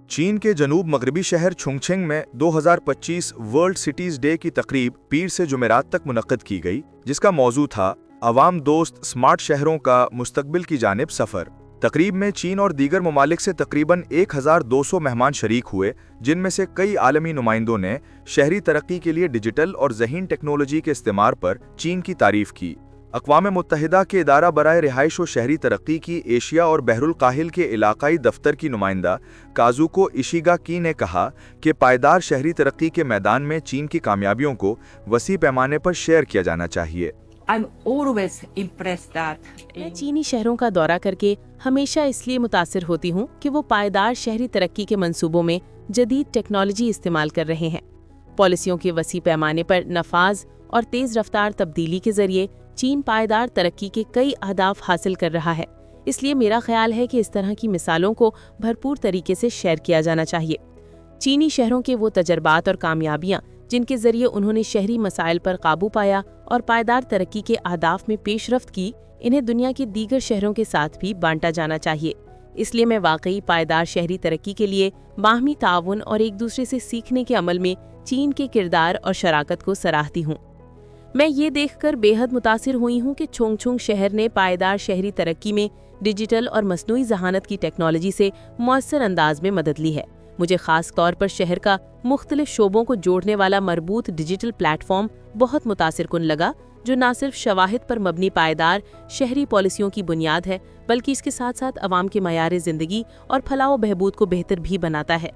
چین کے جنوب مغربی شہر چھنگچھنگ میں 2025 ورلڈ سٹیز ڈے کی تقریب پیر سے جمعرات تک منعقد کی گئی، جس کا موضوع تھا عوام دوست سمارٹ شہروں کا مستقبل کی جانب سفر۔ تقریب میں چین اور دیگر ممالک سے تقریباً 1200 مہمان شریک ہوئے، جن میں سے کئی عالمی نمائندوں نے شہری ترقی کے لیے ڈیجیٹل اور ذہین ٹیکنالوجی کے استعمال پر چین کی تعریف کی۔ اقوام متحدہ کے ادارہ برائے رہائش و شہری ترقی کی ایشیا اور بحر الکاہل کے علاقائی دفتر کی نمائندہ کازوکو ایشیگاکی نے کہا کہ پائیدار شہری ترقی کے میدان میں چین کی کامیابیوں کو وسیع پیمانے پر شیئر کیا جانا چاہیے۔ میں چینی شہروں کا دورہ کر کے ہمیشہ اس لیے متاثر ہوتی ہوں کہ وہ پائیدار شہری ترقی کے منصوبوں میں جدید ٹیکنالوجی استعمال کر رہے ہیں۔ پالیسیوں کے وسیع پیمانے پر نفاذ اور تیز رفتار تبدیلی کے ذریعے چین پائیدار ترقی کے کئی اہداف حاصل کر رہا ہے۔ اس لیے میرا خیال ہے کہ اس طرح کی مثالوں کو بھرپور طریقے سے شیئر کیا جانا چاہیے۔ چینی شہروں کے وہ تجربات اور کامیابیاں جن کے ذریعے انہوں نے شہری مسائل پر قابو پایا اور پائیدار ترقی کے اہداف میں پیش رفت کی، انہیں دنیا کے دیگر شہروں کے ساتھ بھی بانٹا جانا چاہیے۔ اس لیے میں واقعی پائیدار شہری ترقی کے لیے باہمی تعاون اور ایک دوسرے سے سیکھنے کے عمل میں چین کے کردار اور شراکت کو سراہتی ہوں۔ میں یہ دیکھ کر بے حد متاثر ہوئی ہوں کہ چھنگچھنگ شہر نے پائیدار شہری ترقی میں ڈیجیٹل اور مصنوعی ذہانت کی ٹیکنالوجی سے مؤثر انداز میں مدد لی ہے۔ مجھے خاص طور پر شہر کا مختلف شعبوں کو جوڑنے والا مربوط ڈیجیٹل پلیٹ فارم بہت متاثر کن لگا، جو نہ صرف شواہد پر مبنی پائیدار شہری پالیسیوں کی بنیاد ہے، بلکہ اس کے ساتھ ساتھ عوام کے معیار زندگی اور فلاح و بہبود کو بہتر بھی بناتا ہے۔